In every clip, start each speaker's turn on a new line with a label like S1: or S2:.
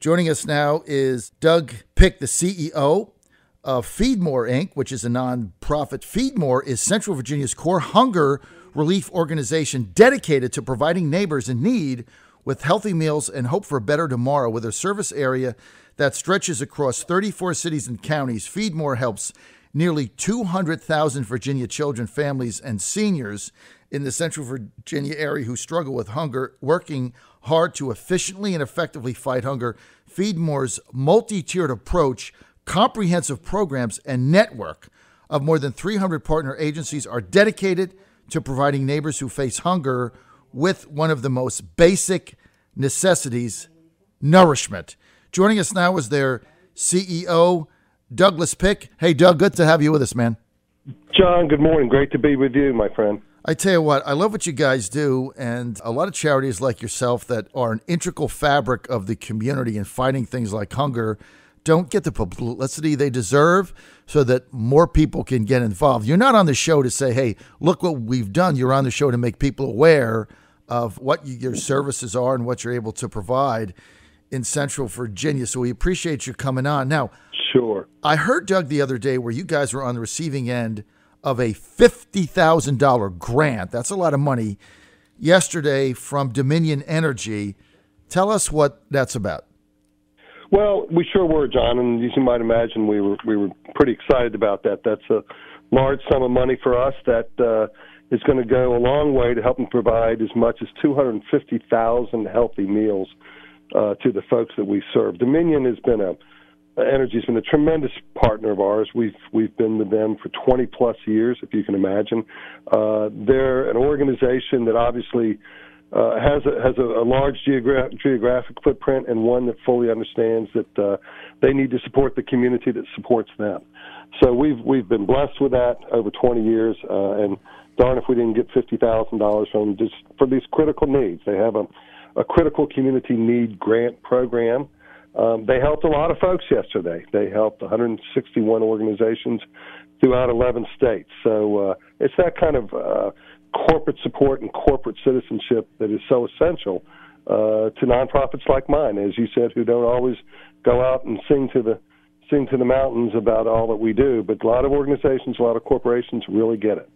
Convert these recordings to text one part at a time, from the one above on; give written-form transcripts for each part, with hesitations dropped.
S1: Joining us now is Doug Pick, the CEO of FeedMore, Inc., which is a nonprofit. FeedMore is Central Virginia's core hunger relief organization dedicated to providing neighbors in need with healthy meals and hope for a better tomorrow. With a service area that stretches across 34 cities and counties, FeedMore helps nearly 200,000 Virginia children, families, and seniors in the Central Virginia area who struggle with hunger, working hard to efficiently and effectively fight hunger. FeedMore's multi-tiered approach, comprehensive programs, and network of more than 300 partner agencies are dedicated to providing neighbors who face hunger with one of the most basic necessities, nourishment. Joining us now is their CEO, Douglas Pick. Hey, Doug, good to have you with us, man.
S2: John, good morning. Great to be with you, my friend.
S1: I tell you what, I love what you guys do, and a lot of charities like yourself that are an integral fabric of the community in fighting things like hunger don't get the publicity they deserve so that more people can get involved. You're not on the show to say, hey, look what we've done. You're on the show to make people aware of what your services are and what you're able to provide in Central Virginia. So we appreciate you coming on. Now,
S2: sure.
S1: I heard, Doug, the other day where you guys were on the receiving end of a $50,000 grant. That's a lot of money yesterday from Dominion Energy. Tell us what that's about.
S2: Well, we sure were, John, and as you might imagine, we were pretty excited about that. That's a large sum of money for us that is going to go a long way to helping provide as much as 250,000 healthy meals to the folks that we serve. Dominion has been Energy's been a tremendous partner of ours. We've been with them for 20 plus years, if you can imagine. They're an organization that obviously has a large geographic footprint and one that fully understands that they need to support the community that supports them. So we've been blessed with that over 20 years, and darn if we didn't get $50,000 from them just for these critical needs. They have a critical community need grant program. They helped a lot of folks yesterday. They helped 161 organizations throughout 11 states. So it's that kind of corporate support and corporate citizenship that is so essential to nonprofits like mine, as you said, who don't always go out and sing to the mountains about all that we do. But a lot of organizations, a lot of corporations really get it.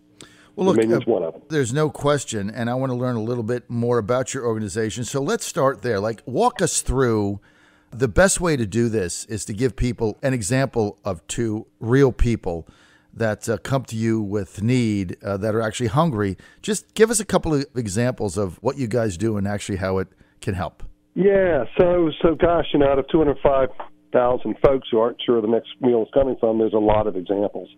S1: Well, look,
S2: Dominion's one of them.
S1: There's no question, and I want to learn a little bit more about your organization. So let's start there. Walk us through. The best way to do this is to give people an example of two real people that come to you with need, that are actually hungry. Just give us a couple of examples of what you guys do and actually how it can help.
S2: Yeah, so gosh, out of 205,000 folks who aren't sure the next meal is coming from, there's a lot of examples.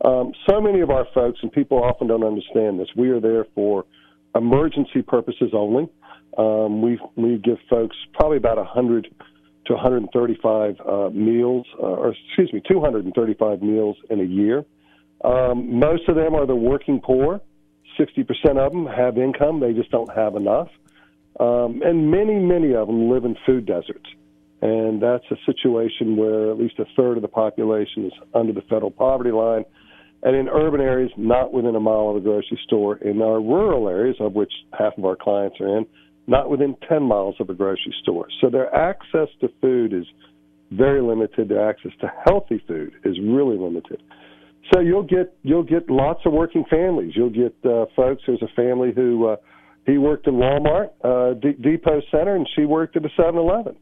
S2: So many of our folks, and people often don't understand this, we are there for emergency purposes only. We give folks probably about 100 to 135 meals, 235 meals in a year. Most of them are the working poor. 60% of them have income. They just don't have enough. And many of them live in food deserts. And that's a situation where at least a third of the population is under the federal poverty line. And in urban areas, not within a mile of a grocery store. In our rural areas, of which half of our clients are in, not within 10 miles of a grocery store. So their access to food is very limited. Their access to healthy food is really limited. So you'll get lots of working families. You'll get folks. There's a family who he worked in Walmart, Depot Center, and she worked at a 7-Eleven.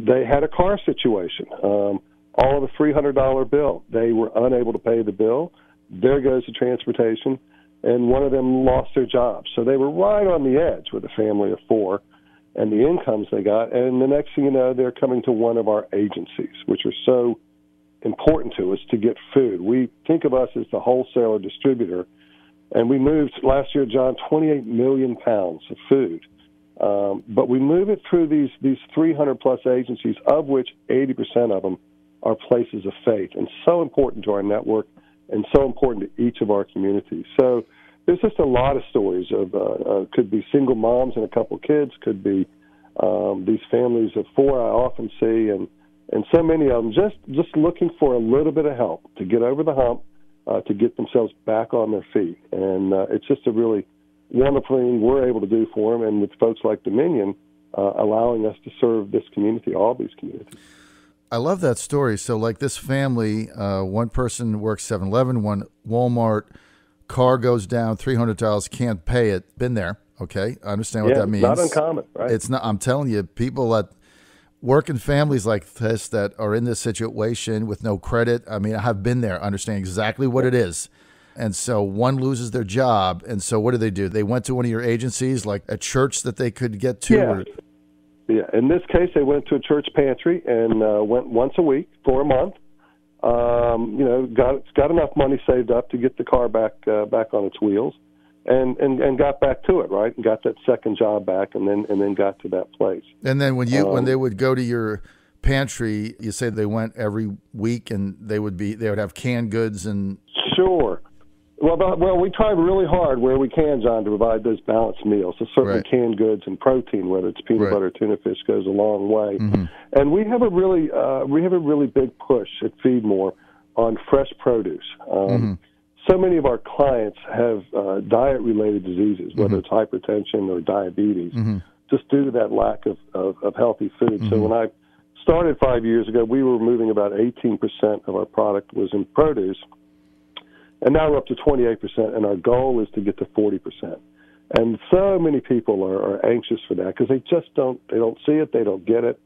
S2: They had a car situation. All of a $300 bill. They were unable to pay the bill. There goes the transportation. And one of them lost their job. So they were right on the edge with a family of 4 and the incomes they got. And the next thing you know, they're coming to one of our agencies, which are so important to us to get food. We think of us as the wholesaler distributor. And we moved last year, John, 28 million pounds of food. But we move it through these 300-plus agencies, of which 80% of them are places of faith, and so important to our network and so important to each of our communities. So there's just a lot of stories of could be single moms and a couple of kids, could be these families of 4 I often see, and so many of them just looking for a little bit of help to get over the hump, to get themselves back on their feet. And it's just a really wonderful thing we're able to do for them. And with folks like Dominion, allowing us to serve this community, all these communities.
S1: I love that story. So like this family, one person works 7-Eleven, one Walmart, car goes down, $300, can't pay it. Been there. Okay. I understand what that means.
S2: Not uncommon, right?
S1: It's not, I'm telling you, people that work in families like this that are in this situation with no credit. I mean, I have been there, understand exactly what it is. And so one loses their job. And so what do? They went to one of your agencies, like a church that they could get to?
S2: Yeah. Yeah, in this case, they went to a church pantry and went once a week for a month. Got enough money saved up to get the car back on its wheels, and got back to it, right? And got that second job back, and then got to that place.
S1: And then when they would go to your pantry, you say they went every week, and they would have canned goods and.
S2: Sure. Well, we try really hard where we can, John, to provide those balanced meals. So certainly canned goods and protein, whether it's peanut butter, tuna fish, goes a long way. Mm-hmm. And we have a really big push at FeedMore on fresh produce. So many of our clients have diet-related diseases, whether it's hypertension or diabetes, just due to that lack of healthy food. So when I started 5 years ago, we were moving about 18% of our product was in produce. And now we're up to 28%, and our goal is to get to 40%. And so many people are anxious for that because they don't see it, they don't get it,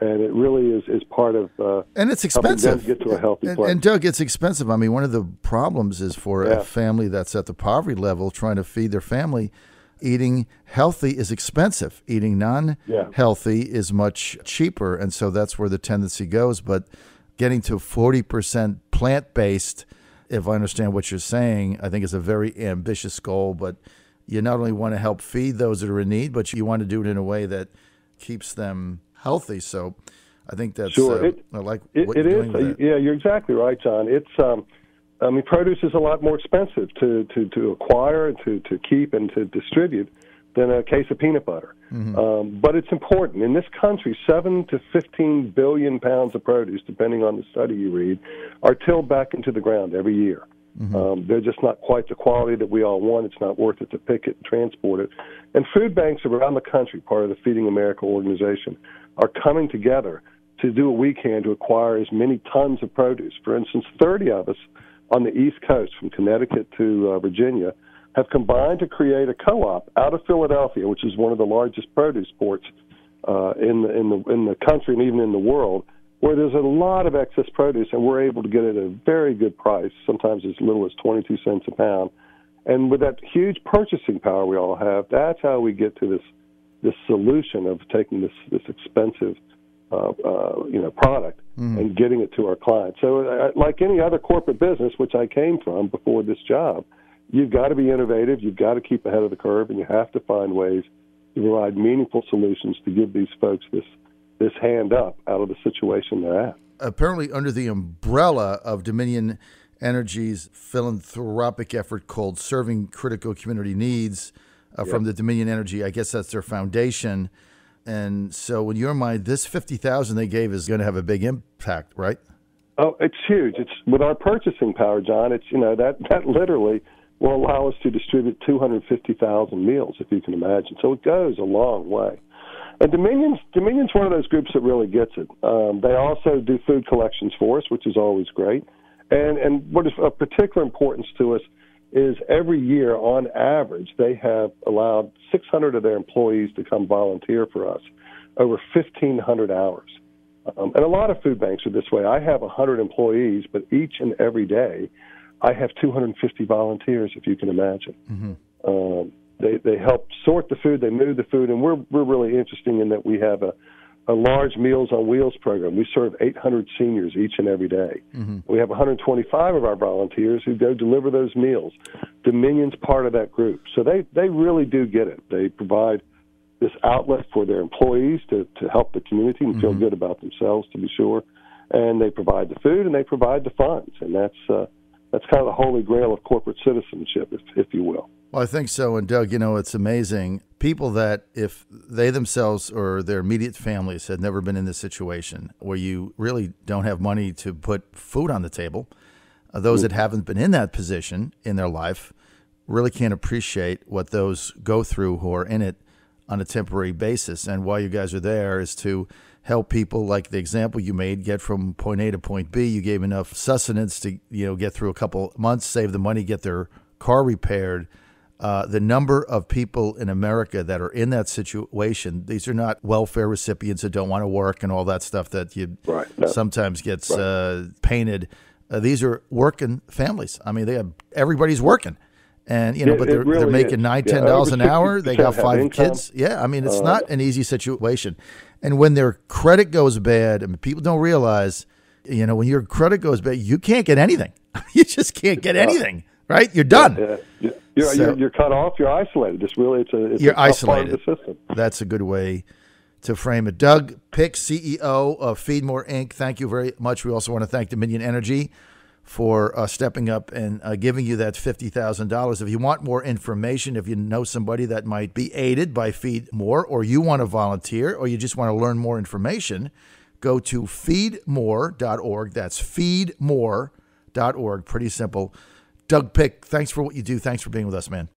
S2: and it really is part of
S1: and it's expensive.
S2: Helping them get to a healthy place.
S1: And Doug, it's expensive. I mean, one of the problems is for a family that's at the poverty level trying to feed their family, eating healthy is expensive. Eating non-healthy is much cheaper, and so that's where the tendency goes. But getting to 40% plant-based, if I understand what you're saying, I think is a very ambitious goal, but you not only want to help feed those that are in need, but you want to do it in a way that keeps them healthy. So I think that's,
S2: sure.
S1: I like what you're doing with that.
S2: Yeah, you're exactly right, John. It's, produce is a lot more expensive to acquire, to keep, and to distribute than a case of peanut butter. But it's important. In this country, 7 to 15 billion pounds of produce, depending on the study you read, are tilled back into the ground every year. They're just not quite the quality that we all want. It's not worth it to pick it and transport it. And food banks around the country, part of the Feeding America organization, are coming together to do what we can to acquire as many tons of produce. For instance, 30 of us on the East Coast, from Connecticut to Virginia, have combined to create a co-op out of Philadelphia, which is one of the largest produce ports in the country and even in the world, where there's a lot of excess produce, and we're able to get it at a very good price, sometimes as little as 22 cents a pound. And with that huge purchasing power we all have, that's how we get to this solution of taking this expensive product and getting it to our clients. So like any other corporate business, which I came from before this job, you've got to be innovative, you've got to keep ahead of the curve, and you have to find ways to provide meaningful solutions to give these folks this hand up out of the situation they're at.
S1: Apparently under the umbrella of Dominion Energy's philanthropic effort called Serving Critical Community Needs from the Dominion Energy, I guess that's their foundation. And so in your mind, this $50,000 they gave is going to have a big impact, right?
S2: Oh, it's huge. It's with our purchasing power, John. It's that literally will allow us to distribute 250,000 meals, if you can imagine. So it goes a long way. And Dominion's one of those groups that really gets it. They also do food collections for us, which is always great. And what is of particular importance to us is every year, on average, they have allowed 600 of their employees to come volunteer for us, over 1,500 hours. And a lot of food banks are this way. I have 100 employees, but each and every day I have 250 volunteers, if you can imagine. They help sort the food, they move the food, and we're really interesting in that we have a large Meals on Wheels program. We serve 800 seniors each and every day. We have 125 of our volunteers who go deliver those meals. Dominion's part of that group. So they really do get it. They provide this outlet for their employees to help the community and feel good about themselves, to be sure. And they provide the food and they provide the funds. And that's kind of the holy grail of corporate citizenship, if you will.
S1: Well, I think so. And Doug, it's amazing. People that if they themselves or their immediate families had never been in this situation where you really don't have money to put food on the table, those that haven't been in that position in their life really can't appreciate what those go through who are in it on a temporary basis. And while you guys are there is to help people, like the example you made, get from point A to point B. You gave enough sustenance to, get through a couple months, save the money, get their car repaired. The number of people in America that are in that situation, these are not welfare recipients that don't want to work and all that stuff that sometimes gets painted. These are working families. I mean, everybody's working. And, but they're making $9, $10 an hour. They got 5 kids. Yeah, I mean, it's not an easy situation. And when their credit goes bad, I mean, people don't realize, when your credit goes bad, you can't get anything. You just can't get anything, right? You're done.
S2: You're cut off. You're isolated. It's
S1: you're isolated.
S2: Part of the system.
S1: That's a good way to frame it. Doug Pick, CEO of FeedMore Inc., thank you very much. We also want to thank Dominion Energy for stepping up and giving you that $50,000. If you want more information, if you know somebody that might be aided by FeedMore, or you want to volunteer, or you just want to learn more information, go to feedmore.org. That's feedmore.org. Pretty simple. Doug Pick, thanks for what you do. Thanks for being with us, man.